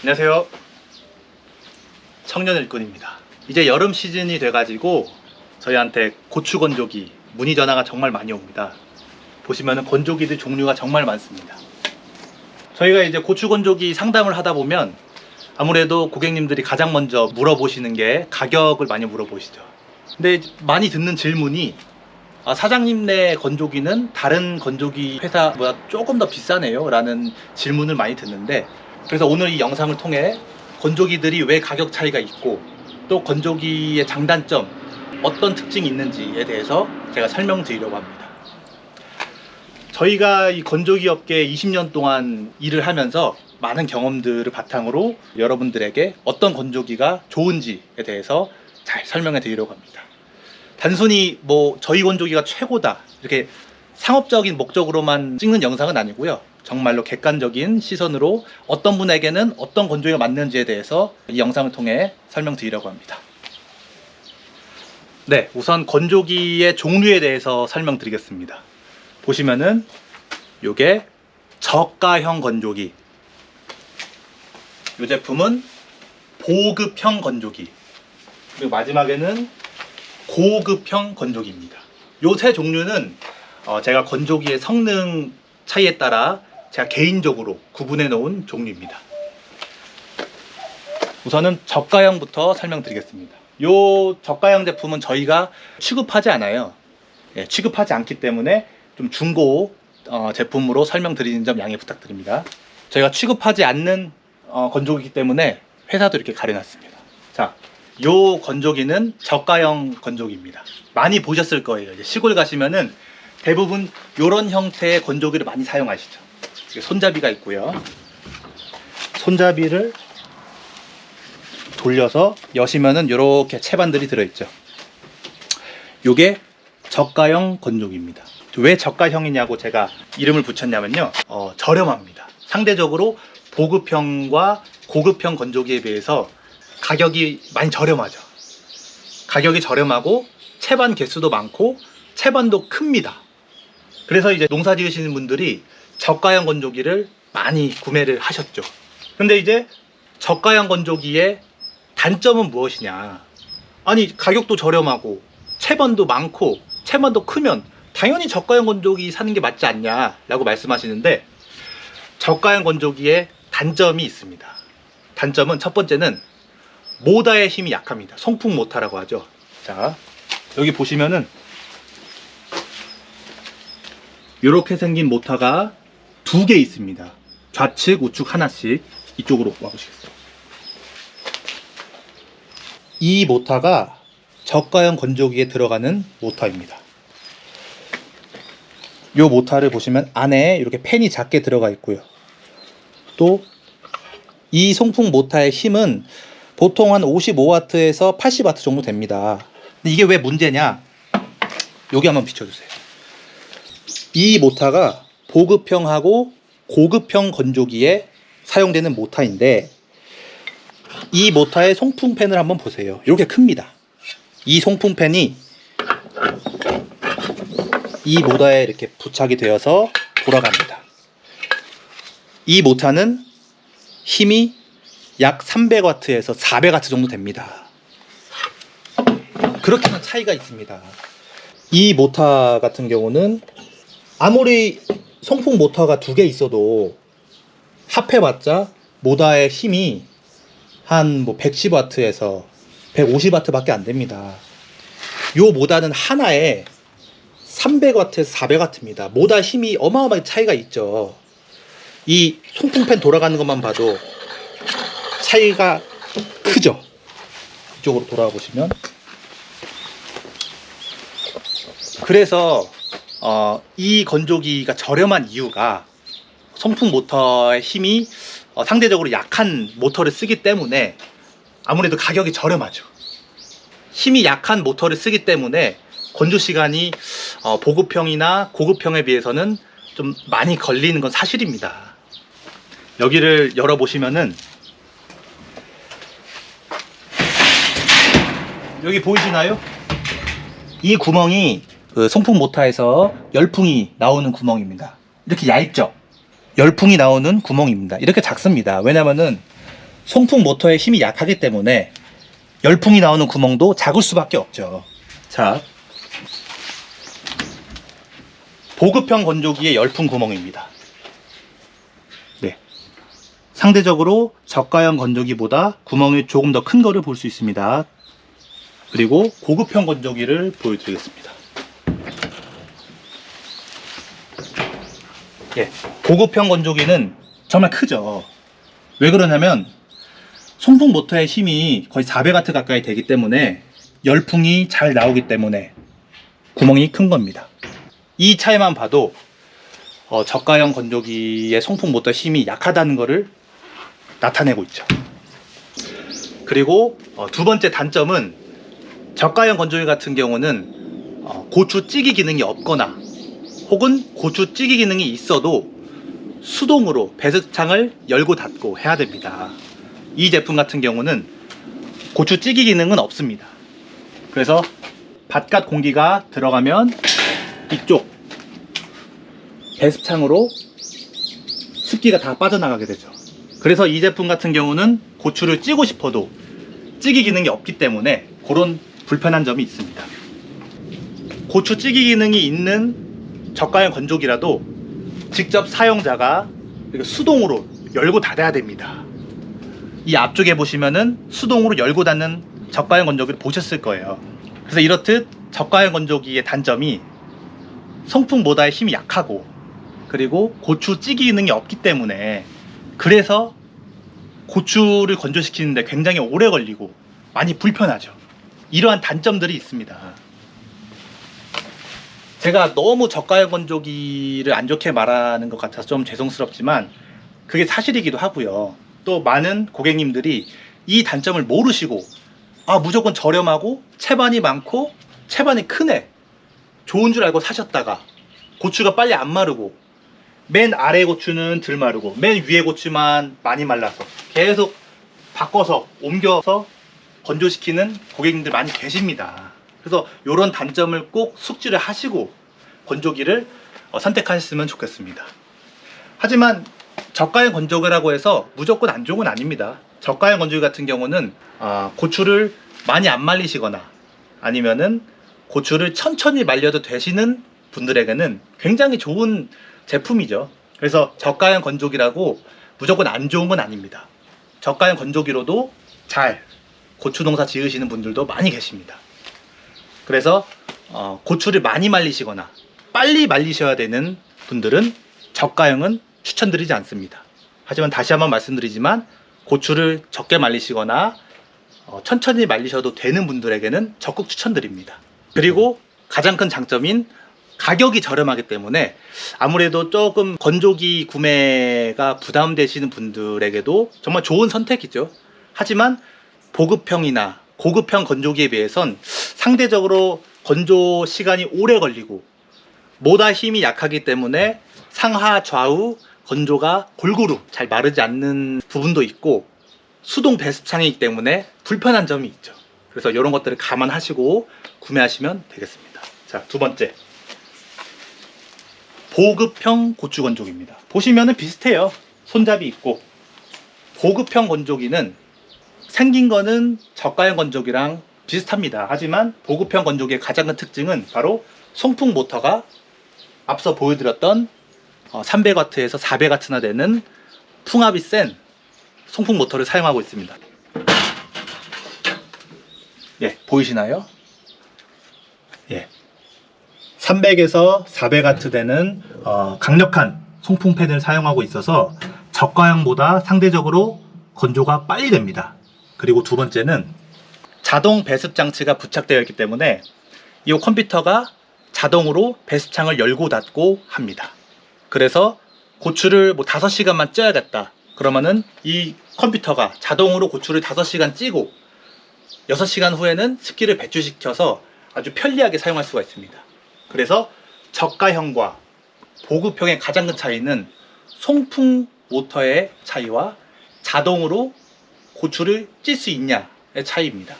안녕하세요. 청년 일꾼입니다. 이제 여름 시즌이 돼가지고 저희한테 고추 건조기 문의 전화가 정말 많이 옵니다. 보시면은 건조기들 종류가 정말 많습니다. 저희가 이제 고추 건조기 상담을 하다 보면 아무래도 고객님들이 가장 먼저 물어보시는 게 가격을 많이 물어보시죠. 근데 많이 듣는 질문이 사장님네 건조기는 다른 건조기 회사보다 조금 더 비싸네요 라는 질문을 많이 듣는데, 그래서 오늘 이 영상을 통해 건조기들이 왜 가격 차이가 있고 또 건조기의 장단점, 어떤 특징이 있는지에 대해서 제가 설명드리려고 합니다. 저희가 이 건조기 업계에 20년 동안 일을 하면서 많은 경험들을 바탕으로 여러분들에게 어떤 건조기가 좋은지에 대해서 잘 설명해 드리려고 합니다. 단순히 저희 건조기가 최고다 이렇게 상업적인 목적으로만 찍는 영상은 아니고요, 정말로 객관적인 시선으로 어떤 분에게는 어떤 건조기가 맞는지에 대해서 이 영상을 통해 설명드리려고 합니다. 네, 우선 건조기의 종류에 대해서 설명드리겠습니다. 보시면은 요게 저가형 건조기, 이 제품은 보급형 건조기, 그리고 마지막에는 고급형 건조기입니다. 요 세 종류는 제가 건조기의 성능 차이에 따라 제가 개인적으로 구분해 놓은 종류입니다. 우선은 저가형부터 설명드리겠습니다. 요 저가형 제품은 저희가 취급하지 않아요. 취급하지 않기 때문에 좀 중고 제품으로 설명드리는 점 양해 부탁드립니다. 저희가 취급하지 않는 건조기이기 때문에 회사도 이렇게 가려놨습니다. 자, 요 건조기는 저가형 건조기입니다. 많이 보셨을 거예요. 이제 시골 가시면은 대부분 요런 형태의 건조기를 많이 사용하시죠. 손잡이가 있고요. 손잡이를 돌려서 여시면은 요렇게 채반들이 들어있죠. 요게 저가형 건조기입니다. 왜 저가형이냐고 제가 이름을 붙였냐면요, 저렴합니다. 상대적으로 보급형과 고급형 건조기에 비해서 가격이 많이 저렴하죠. 가격이 저렴하고 채반 개수도 많고 채반도 큽니다. 그래서 이제 농사 지으시는 분들이 저가형 건조기를 많이 구매를 하셨죠. 근데 이제 저가형 건조기의 단점은 무엇이냐? 아니, 가격도 저렴하고 채반도 많고 채반도 크면 당연히 저가형 건조기 사는 게 맞지 않냐 라고 말씀하시는데, 저가형 건조기의 단점이 있습니다. 단점은 첫 번째는 모터의 힘이 약합니다. 송풍 모터라고 하죠. 자, 여기 보시면은 이렇게 생긴 모터가 두 개 있습니다. 좌측, 우측 하나씩. 이쪽으로 와보시겠어요? 이 모터가 저가형 건조기에 들어가는 모터입니다. 이 모터를 보시면 안에 이렇게 팬이 작게 들어가 있고요. 또 이 송풍 모터의 힘은 보통 한 55W에서 80W 정도 됩니다. 근데 이게 왜 문제냐? 여기 한번 비춰주세요. 이 모터가 보급형하고 고급형 건조기에 사용되는 모터인데, 이 모터의 송풍팬을 한번 보세요. 이렇게 큽니다. 이 송풍팬이 이 모터에 이렇게 부착이 되어서 돌아갑니다. 이 모터는 힘이 약 300W에서 400W 정도 됩니다. 그렇게는 차이가 있습니다. 이 모터 같은 경우는 아무리 송풍 모터가 두 개 있어도 합해봤자 모터의 힘이 한 110W에서 150W 밖에 안 됩니다. 요 모터는 하나에 300W에서 400W입니다. 모터 힘이 어마어마하게 차이가 있죠. 이 송풍팬 돌아가는 것만 봐도 차이가 크죠. 이쪽으로 돌아와 보시면, 그래서 이 건조기가 저렴한 이유가 송풍 모터의 힘이 상대적으로 약한 모터를 쓰기 때문에 아무래도 가격이 저렴하죠. 힘이 약한 모터를 쓰기 때문에 건조 시간이 보급형이나 고급형에 비해서는 좀 많이 걸리는 건 사실입니다. 여기를 열어보시면은 여기 보이시나요? 이 구멍이 그 송풍 모터에서 열풍이 나오는 구멍입니다. 이렇게 얇죠? 열풍이 나오는 구멍입니다. 이렇게 작습니다. 왜냐면은 송풍 모터의 힘이 약하기 때문에 열풍이 나오는 구멍도 작을 수밖에 없죠. 자, 보급형 건조기의 열풍 구멍입니다. 네, 상대적으로 저가형 건조기보다 구멍이 조금 더 큰 거를 볼 수 있습니다. 그리고 고급형 건조기를 보여드리겠습니다. 예, 고급형 건조기는 정말 크죠. 왜 그러냐면 송풍 모터의 힘이 거의 400W 가까이 되기 때문에 열풍이 잘 나오기 때문에 구멍이 큰 겁니다. 이 차이만 봐도 저가형 건조기의 송풍 모터 힘이 약하다는 것을 나타내고 있죠. 그리고 두 번째 단점은 저가형 건조기 같은 경우는 고추 찌기 기능이 없거나 혹은 고추 찌기 기능이 있어도 수동으로 배수창을 열고 닫고 해야 됩니다. 이 제품 같은 경우는 고추 찌기 기능은 없습니다. 그래서 바깥 공기가 들어가면 이쪽 배수창으로 습기가 다 빠져나가게 되죠. 그래서 이 제품 같은 경우는 고추를 찌고 싶어도 찌기 기능이 없기 때문에 그런 불편한 점이 있습니다. 고추 찌기 기능이 있는 저가형 건조기라도 직접 사용자가 수동으로 열고 닫아야 됩니다. 이 앞쪽에 보시면은 수동으로 열고 닫는 저가형 건조기를 보셨을 거예요. 그래서 이렇듯 저가형 건조기의 단점이 송풍 모터의 힘이 약하고 그리고 고추 찌기 기능이 없기 때문에 그래서 고추를 건조시키는데 굉장히 오래 걸리고 많이 불편하죠. 이러한 단점들이 있습니다. 제가 너무 저가형 건조기를 안 좋게 말하는 것 같아서 좀 죄송스럽지만 그게 사실이기도 하고요. 또 많은 고객님들이 이 단점을 모르시고 무조건 저렴하고 채반이 많고 채반이 크네 좋은 줄 알고 사셨다가 고추가 빨리 안 마르고 맨 아래 고추는 덜 마르고 맨 위에 고추만 많이 말라서 계속 바꿔서 옮겨서 건조시키는 고객님들 많이 계십니다. 그래서 이런 단점을 꼭 숙지를 하시고 건조기를 선택하셨으면 좋겠습니다. 하지만 저가형 건조기라고 해서 무조건 안 좋은 건 아닙니다. 저가형 건조기 같은 경우는 고추를 많이 안 말리시거나 아니면은 고추를 천천히 말려도 되시는 분들에게는 굉장히 좋은 제품이죠. 그래서 저가형 건조기라고 무조건 안 좋은 건 아닙니다. 저가형 건조기로도 잘 고추 농사 지으시는 분들도 많이 계십니다. 그래서 고추를 많이 말리시거나 빨리 말리셔야 되는 분들은 저가형은 추천드리지 않습니다. 하지만 다시 한번 말씀드리지만 고추를 적게 말리시거나 천천히 말리셔도 되는 분들에게는 적극 추천드립니다. 그리고 가장 큰 장점인 가격이 저렴하기 때문에 아무래도 조금 건조기 구매가 부담되시는 분들에게도 정말 좋은 선택이죠. 하지만 보급형이나 고급형 건조기에 비해선 상대적으로 건조 시간이 오래 걸리고 모다 힘이 약하기 때문에 상하 좌우 건조가 골고루 잘 마르지 않는 부분도 있고 수동 배수창이기 때문에 불편한 점이 있죠. 그래서 이런 것들을 감안하시고 구매하시면 되겠습니다. 자, 두 번째 보급형 고추 건조기입니다. 보시면은 비슷해요. 손잡이 있고. 보급형 건조기는 생긴 거는 저가형 건조기랑 비슷합니다. 하지만 보급형 건조기의 가장 큰 특징은 바로 송풍 모터가 앞서 보여드렸던 300W에서 400W나 되는 풍압이 센 송풍 모터를 사용하고 있습니다. 예, 보이시나요? 예, 300에서 400W 되는 강력한 송풍 팬을 사용하고 있어서 저가형보다 상대적으로 건조가 빨리 됩니다. 그리고 두 번째는 자동 배습 장치가 부착되어 있기 때문에 이 컴퓨터가 자동으로 배수창을 열고 닫고 합니다. 그래서 고추를 5시간만 쪄야겠다 그러면은 이 컴퓨터가 자동으로 고추를 5시간 찌고 6시간 후에는 습기를 배출시켜서 아주 편리하게 사용할 수가 있습니다. 그래서 저가형과 보급형의 가장 큰 차이는 송풍 모터의 차이와 자동으로 고추를 찔 수 있냐의 차이입니다.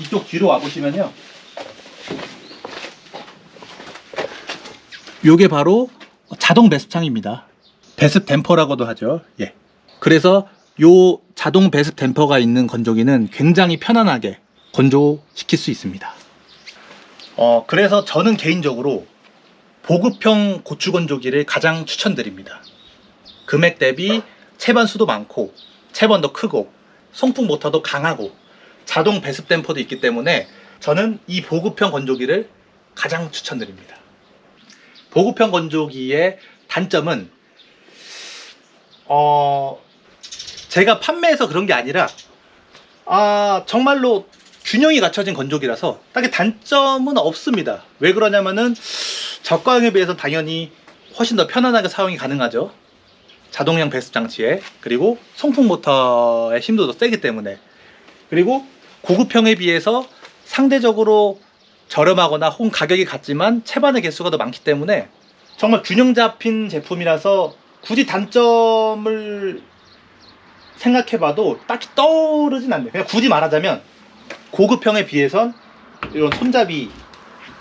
이쪽 뒤로 와보시면요, 요게 바로 자동 배수창입니다. 배습 댐퍼라고도 하죠. 예. 그래서 요 자동 배습 댐퍼가 있는 건조기는 굉장히 편안하게 건조시킬 수 있습니다. 그래서 저는 개인적으로 보급형 고추 건조기를 가장 추천드립니다. 금액 대비 채반 수도 많고 채번도 크고 송풍 모터도 강하고 자동 배습 댐퍼도 있기 때문에 저는 이 보급형 건조기를 가장 추천드립니다. 보급형 건조기의 단점은 제가 판매해서 그런 게 아니라 정말로 균형이 갖춰진 건조기라서 딱히 단점은 없습니다. 왜 그러냐면은 저가형에 비해서 당연히 훨씬 더 편안하게 사용이 가능하죠. 자동형 배습 장치에, 그리고 송풍 모터의 힘도 더 세기 때문에, 그리고 고급형에 비해서 상대적으로 저렴하거나 혹은 가격이 같지만 채반의 개수가 더 많기 때문에 정말 균형 잡힌 제품이라서 굳이 단점을 생각해봐도 딱히 떠오르진 않네요. 그냥 굳이 말하자면 고급형에 비해선 이런 손잡이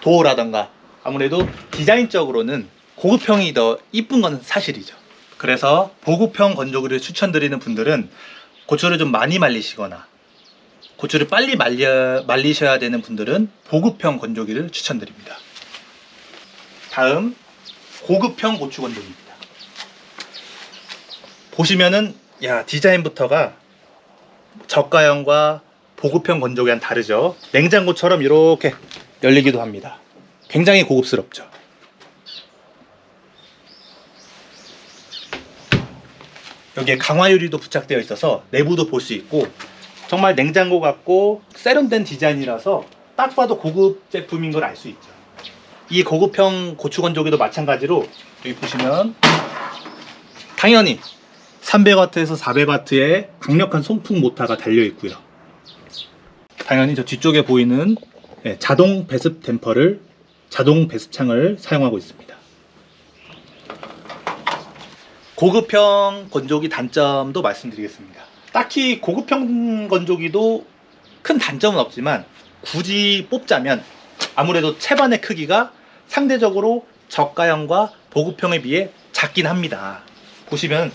도어라던가 아무래도 디자인적으로는 고급형이 더 이쁜 건 사실이죠. 그래서 보급형 건조기를 추천드리는 분들은 고추를 좀 많이 말리시거나 고추를 빨리 말리셔야 되는 분들은 보급형 건조기를 추천드립니다. 다음 고급형 고추 건조기입니다. 보시면은 디자인부터가 저가형과 보급형 건조기와는 다르죠. 냉장고처럼 이렇게 열리기도 합니다. 굉장히 고급스럽죠. 여기에 강화 유리도 부착되어 있어서 내부도 볼 수 있고 정말 냉장고 같고 세련된 디자인이라서 딱 봐도 고급 제품인 걸 알 수 있죠. 이 고급형 고추 건조기도 마찬가지로 여기 보시면 당연히 300W에서 400W의 강력한 송풍 모터가 달려 있고요. 당연히 저 뒤쪽에 보이는 자동 배습 댐퍼를, 자동 배습창을 사용하고 있습니다. 고급형 건조기 단점도 말씀드리겠습니다. 딱히 고급형 건조기도 큰 단점은 없지만 굳이 뽑자면 아무래도 채반의 크기가 상대적으로 저가형과 보급형에 비해 작긴 합니다. 보시면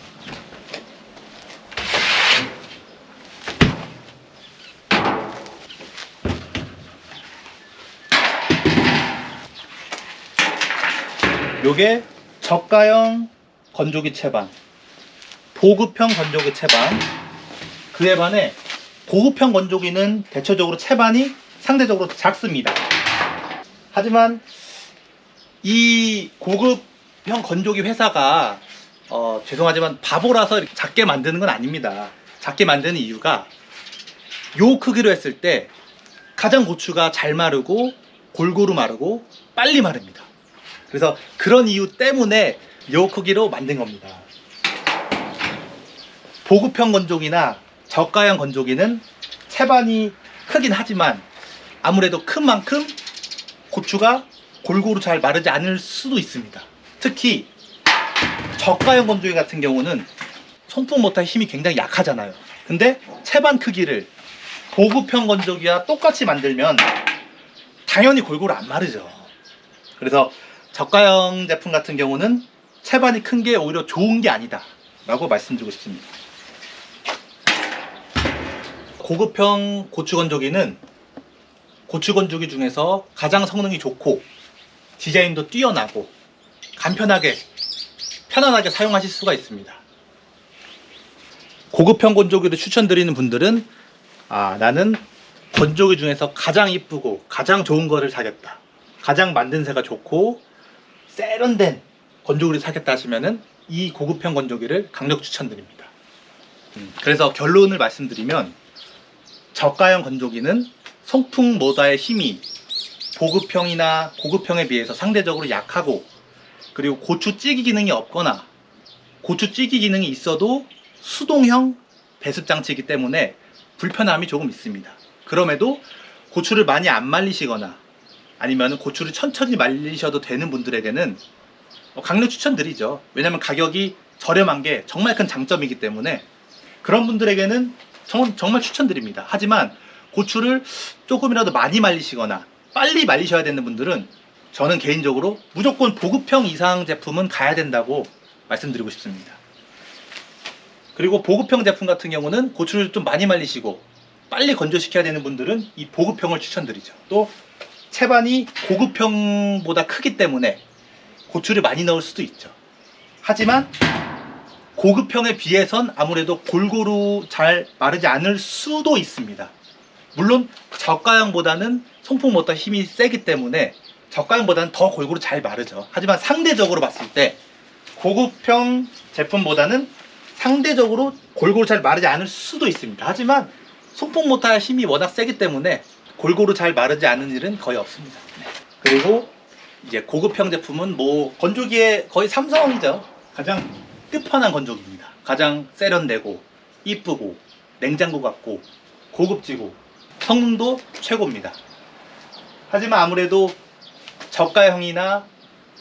요게 저가형 건조기 채반, 보급형 건조기 채반, 그에 반해 고급형 건조기는 대체적으로 채반이 상대적으로 작습니다. 하지만 이 고급형 건조기 회사가 죄송하지만 바보라서 작게 만드는 건 아닙니다. 작게 만드는 이유가 요 크기로 했을 때 가장 고추가 잘 마르고 골고루 마르고 빨리 마릅니다. 그래서 그런 이유 때문에 요 크기로 만든 겁니다. 보급형 건조기나 저가형 건조기는 채반이 크긴 하지만 아무래도 큰 만큼 고추가 골고루 잘 마르지 않을 수도 있습니다. 특히 저가형 건조기 같은 경우는 송풍 모터의 힘이 굉장히 약하잖아요. 근데 채반 크기를 보급형 건조기와 똑같이 만들면 당연히 골고루 안 마르죠. 그래서 저가형 제품 같은 경우는 채반이 큰 게 오히려 좋은 게 아니다 라고 말씀드리고 싶습니다. 고급형 고추 건조기는 고추 건조기 중에서 가장 성능이 좋고 디자인도 뛰어나고 간편하게 편안하게 사용하실 수가 있습니다. 고급형 건조기를 추천드리는 분들은 나는 건조기 중에서 가장 이쁘고 가장 좋은 거를 사겠다, 가장 만듦새가 좋고 세련된 건조기를 사겠다 하시면은 이 고급형 건조기를 강력 추천드립니다. 그래서 결론을 말씀드리면 저가형 건조기는 송풍 모터의 힘이 보급형이나 고급형에 비해서 상대적으로 약하고, 그리고 고추 찌기 기능이 없거나 고추 찌기 기능이 있어도 수동형 배습 장치이기 때문에 불편함이 조금 있습니다. 그럼에도 고추를 많이 안 말리시거나 아니면 고추를 천천히 말리셔도 되는 분들에게는 강력 추천드리죠. 왜냐면 가격이 저렴한 게 정말 큰 장점이기 때문에 그런 분들에게는 정말 추천드립니다. 하지만 고추를 조금이라도 많이 말리시거나 빨리 말리셔야 되는 분들은 저는 개인적으로 무조건 보급형 이상 제품은 가야 된다고 말씀드리고 싶습니다. 그리고 보급형 제품 같은 경우는 고추를 좀 많이 말리시고 빨리 건조시켜야 되는 분들은 이 보급형을 추천드리죠. 또 채반이 고급형보다 크기 때문에 고추를 많이 넣을 수도 있죠. 하지만 고급형에 비해선 아무래도 골고루 잘 마르지 않을 수도 있습니다. 물론 저가형보다는 송풍모터 힘이 세기 때문에 저가형보다는 더 골고루 잘 마르죠. 하지만 상대적으로 봤을 때 고급형 제품보다는 상대적으로 골고루 잘 마르지 않을 수도 있습니다. 하지만 송풍모터의 힘이 워낙 세기 때문에 골고루 잘 마르지 않은 일은 거의 없습니다. 그리고 이제 고급형 제품은 뭐 건조기에 거의 삼성이죠. 가장 끝판왕 건조기입니다. 가장 세련되고 이쁘고 냉장고 같고 고급지고 성능도 최고입니다. 하지만 아무래도 저가형이나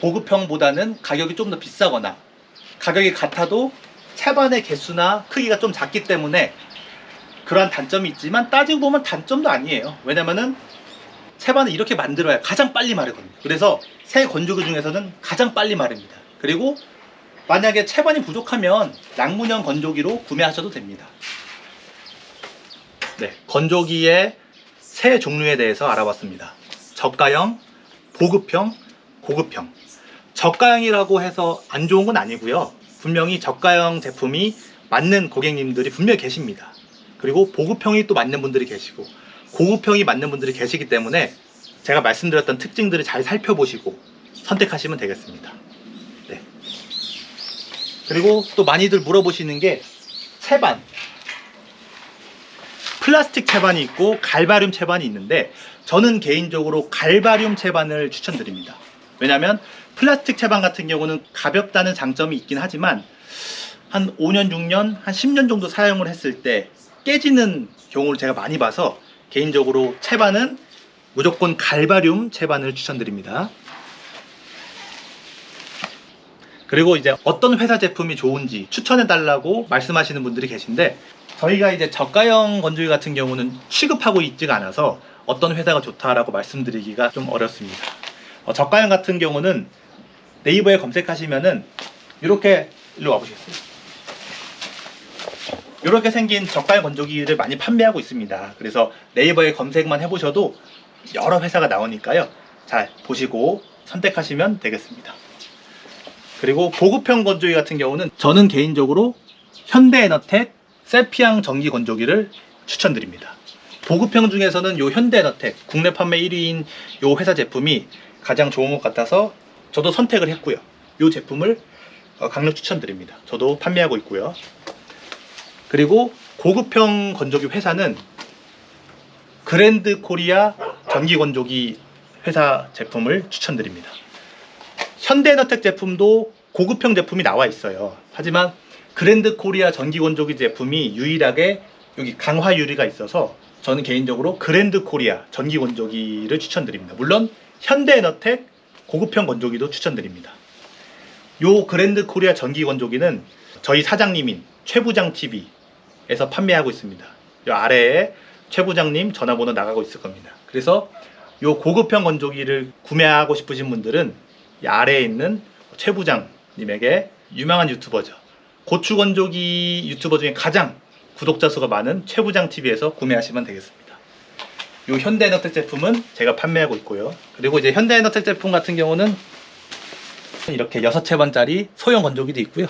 보급형보다는 가격이 좀 더 비싸거나 가격이 같아도 채반의 개수나 크기가 좀 작기 때문에 그러한 단점이 있지만 따지고 보면 단점도 아니에요. 왜냐면은 채반을 이렇게 만들어야 가장 빨리 마르거든요. 그래서 새 건조기 중에서는 가장 빨리 마릅니다. 그리고 만약에 채반이 부족하면 낭문형 건조기로 구매하셔도 됩니다. 네, 건조기의 세 종류에 대해서 알아봤습니다. 저가형, 보급형, 고급형. 저가형이라고 해서 안 좋은 건 아니고요. 분명히 저가형 제품이 맞는 고객님들이 분명히 계십니다. 그리고 보급형이 또 맞는 분들이 계시고 고급형이 맞는 분들이 계시기 때문에 제가 말씀드렸던 특징들을 잘 살펴보시고 선택하시면 되겠습니다. 네. 그리고 또 많이들 물어보시는 게 채반. 플라스틱 채반이 있고 갈바륨 채반이 있는데 저는 개인적으로 갈바륨 채반을 추천드립니다. 왜냐하면 플라스틱 채반 같은 경우는 가볍다는 장점이 있긴 하지만 한 5년, 6년, 한 10년 정도 사용을 했을 때 깨지는 경우를 제가 많이 봐서 개인적으로 채반은 무조건 갈바륨 채반을 추천드립니다. 그리고 이제 어떤 회사 제품이 좋은지 추천해 달라고 말씀하시는 분들이 계신데 저희가 이제 저가형 건조기 같은 경우는 취급하고 있지가 않아서 어떤 회사가 좋다라고 말씀드리기가 좀 어렵습니다. 저가형 같은 경우는 네이버에 검색하시면은 이렇게 일로 와보시겠어요? 이렇게 생긴 저가형 건조기를 많이 판매하고 있습니다. 그래서 네이버에 검색만 해보셔도 여러 회사가 나오니까요. 잘 보시고 선택하시면 되겠습니다. 그리고 보급형 건조기 같은 경우는 저는 개인적으로 현대에너텍 세피앙 전기 건조기를 추천드립니다. 보급형 중에서는 요 현대에너텍 국내 판매 1위인 요 회사 제품이 가장 좋은 것 같아서 저도 선택을 했고요. 요 제품을 강력 추천드립니다. 저도 판매하고 있고요. 그리고 고급형 건조기 회사는 그랜드 코리아 전기 건조기 회사 제품을 추천드립니다. 현대에너텍 제품도 고급형 제품이 나와 있어요. 하지만 그랜드 코리아 전기 건조기 제품이 유일하게 여기 강화 유리가 있어서 저는 개인적으로 그랜드 코리아 전기 건조기를 추천드립니다. 물론 현대에너텍 고급형 건조기도 추천드립니다. 요 그랜드 코리아 전기 건조기는 저희 사장님인 최부장 TV에서 판매하고 있습니다. 요 아래에 최부장님 전화번호 나가고 있을 겁니다. 그래서 요 고급형 건조기를 구매하고 싶으신 분들은 이 아래에 있는 최부장님에게 유명한 유튜버죠. 고추 건조기 유튜버 중에 가장 구독자 수가 많은 최부장 TV에서 구매하시면 되겠습니다. 요 현대에너텍 제품은 제가 판매하고 있고요. 그리고 이제 현대에너텍 제품 같은 경우는 이렇게 6채반짜리 소형 건조기도 있고요.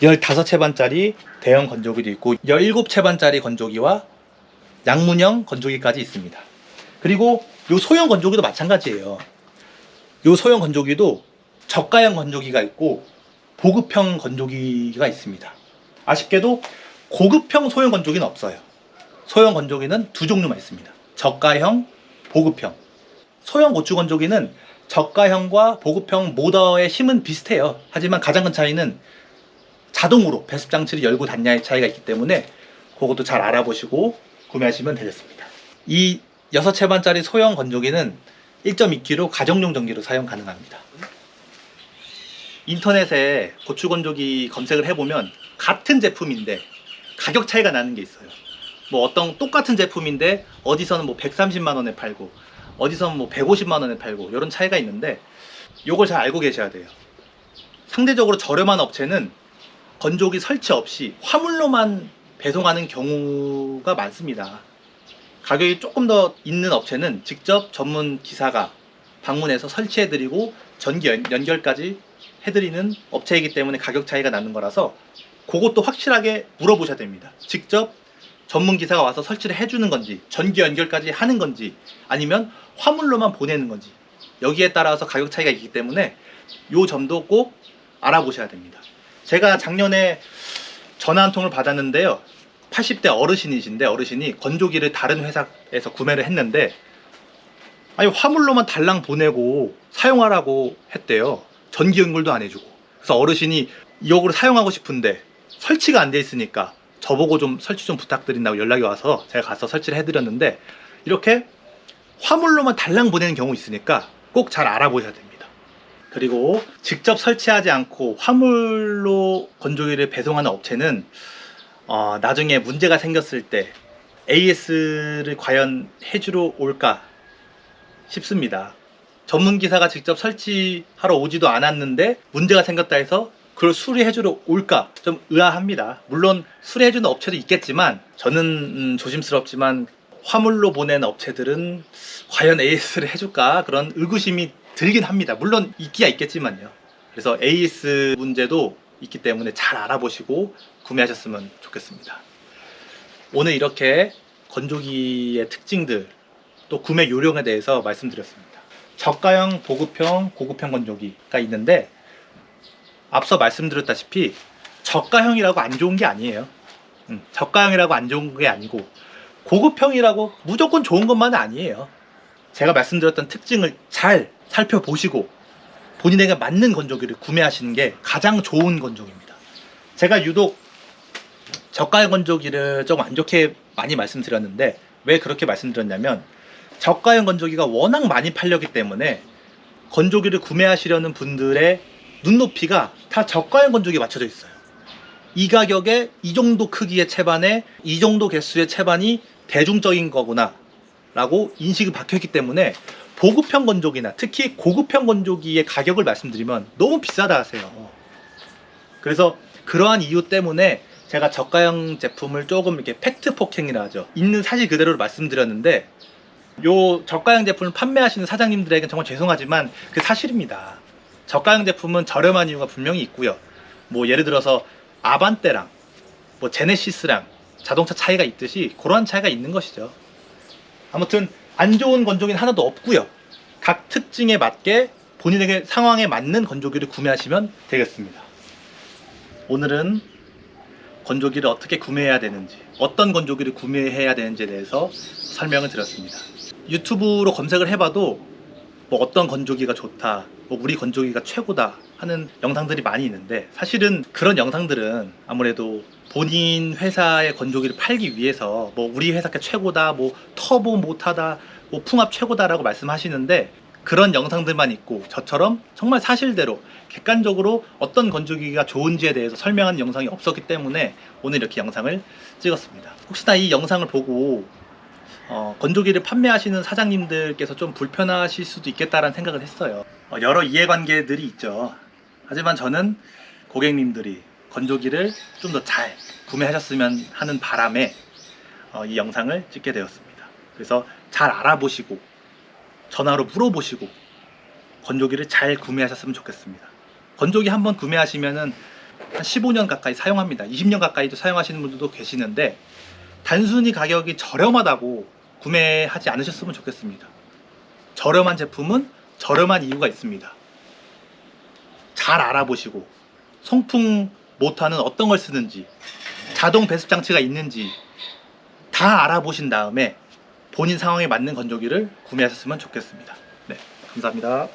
15채반짜리 대형 건조기도 있고 17채반짜리 건조기와 양문형 건조기까지 있습니다. 그리고 요 소형 건조기도 마찬가지예요. 요 소형 건조기도 저가형 건조기가 있고 보급형 건조기가 있습니다. 아쉽게도 고급형 소형 건조기는 없어요. 소형 건조기는 두 종류만 있습니다. 저가형, 보급형. 소형 고추 건조기는 저가형과 보급형 모터의 힘은 비슷해요. 하지만 가장 큰 차이는 자동으로 배습 장치를 열고 닫냐의 차이가 있기 때문에 그것도 잘 알아보시고 구매하시면 되겠습니다. 이 6채반짜리 소형 건조기는 1.2kg 가정용 전기로 사용 가능합니다. 인터넷에 고추 건조기 검색을 해보면 같은 제품인데 가격 차이가 나는 게 있어요. 뭐 어떤 똑같은 제품인데 어디서는 뭐 130만원에 팔고 어디서는 뭐 150만원에 팔고 이런 차이가 있는데 요걸 잘 알고 계셔야 돼요. 상대적으로 저렴한 업체는 건조기 설치 없이 화물로만 배송하는 경우가 많습니다. 가격이 조금 더 있는 업체는 직접 전문 기사가 방문해서 설치해드리고 전기 연결까지 해드리는 업체이기 때문에 가격 차이가 나는 거라서 그것도 확실하게 물어보셔야 됩니다. 직접 전문 기사가 와서 설치를 해주는 건지, 전기 연결까지 하는 건지, 아니면 화물로만 보내는 건지, 여기에 따라서 가격 차이가 있기 때문에 이 점도 꼭 알아보셔야 됩니다. 제가 작년에 전화 한 통을 받았는데요, 80대 어르신이신데, 어르신이 건조기를 다른 회사에서 구매를 했는데 아니 화물로만 달랑 보내고 사용하라고 했대요. 전기 연결도 안 해주고. 그래서 어르신이 이거를 사용하고 싶은데 설치가 안 돼 있으니까 저보고 좀 설치 좀 부탁드린다고 연락이 와서 제가 가서 설치를 해드렸는데, 이렇게 화물로만 달랑 보내는 경우 있으니까 꼭 잘 알아보셔야 됩니다. 그리고 직접 설치하지 않고 화물로 건조기를 배송하는 업체는 나중에 문제가 생겼을 때 AS를 과연 해주러 올까 싶습니다. 전문 기사가 직접 설치하러 오지도 않았는데 문제가 생겼다 해서 그걸 수리해주러 올까 좀 의아합니다. 물론 수리해주는 업체도 있겠지만 저는 조심스럽지만 화물로 보낸 업체들은 과연 AS를 해줄까 그런 의구심이 들긴 합니다. 물론 있기야 있겠지만요. 그래서 AS 문제도 있기 때문에 잘 알아보시고 구매하셨으면 좋겠습니다. 오늘 이렇게 건조기의 특징들 또 구매 요령에 대해서 말씀드렸습니다. 저가형, 보급형, 고급형 건조기가 있는데 앞서 말씀드렸다시피 저가형이라고 안 좋은 게 아니에요. 저가형이라고 안 좋은 게 아니고 고급형이라고 무조건 좋은 것만은 아니에요. 제가 말씀드렸던 특징을 잘 살펴보시고 본인에게 맞는 건조기를 구매하시는 게 가장 좋은 건조기입니다. 제가 유독 저가형 건조기를 조금 안 좋게 많이 말씀드렸는데 왜 그렇게 말씀드렸냐면 저가형 건조기가 워낙 많이 팔렸기 때문에 건조기를 구매하시려는 분들의 눈높이가 다 저가형 건조기에 맞춰져 있어요. 이 가격에 이 정도 크기의 채반에 이 정도 개수의 채반이 대중적인 거구나 라고 인식이 박혀있기 때문에 보급형 건조기나 특히 고급형 건조기의 가격을 말씀드리면 너무 비싸다 하세요. 그래서 그러한 이유 때문에 제가 저가형 제품을 조금 이렇게 팩트 폭행이라 하죠. 있는 사실 그대로 말씀드렸는데 요 저가형 제품을 판매하시는 사장님들에게는 정말 죄송하지만 그 사실입니다. 저가형 제품은 저렴한 이유가 분명히 있고요. 뭐 예를 들어서 아반떼랑 뭐 제네시스랑 자동차 차이가 있듯이 그러한 차이가 있는 것이죠. 아무튼 안 좋은 건조기는 하나도 없고요. 각 특징에 맞게 본인에게 상황에 맞는 건조기를 구매하시면 되겠습니다. 오늘은 건조기를 어떻게 구매해야 되는지, 어떤 건조기를 구매해야 되는지에 대해서 설명을 드렸습니다. 유튜브로 검색을 해봐도 뭐 어떤 건조기가 좋다, 뭐 우리 건조기가 최고다 하는 영상들이 많이 있는데 사실은 그런 영상들은 아무래도 본인 회사의 건조기를 팔기 위해서 뭐 우리 회사가 최고다, 뭐 터보 못하다, 뭐 풍압 최고다라고 말씀하시는데 그런 영상들만 있고 저처럼 정말 사실대로 객관적으로 어떤 건조기가 좋은지에 대해서 설명하는 영상이 없었기 때문에 오늘 이렇게 영상을 찍었습니다. 혹시나 이 영상을 보고 건조기를 판매하시는 사장님들께서 좀 불편하실 수도 있겠다라는 생각을 했어요. 여러 이해관계들이 있죠. 하지만 저는 고객님들이 건조기를 좀 더 잘 구매하셨으면 하는 바람에 이 영상을 찍게 되었습니다. 그래서 잘 알아보시고 전화로 물어보시고 건조기를 잘 구매하셨으면 좋겠습니다. 건조기 한번 구매하시면은 한 15년 가까이 사용합니다. 20년 가까이도 사용하시는 분들도 계시는데 단순히 가격이 저렴하다고 구매하지 않으셨으면 좋겠습니다. 저렴한 제품은 저렴한 이유가 있습니다. 잘 알아보시고 송풍 모터는 어떤 걸 쓰는지, 자동 배습 장치가 있는지 다 알아보신 다음에 본인 상황에 맞는 건조기를 구매하셨으면 좋겠습니다. 네, 감사합니다.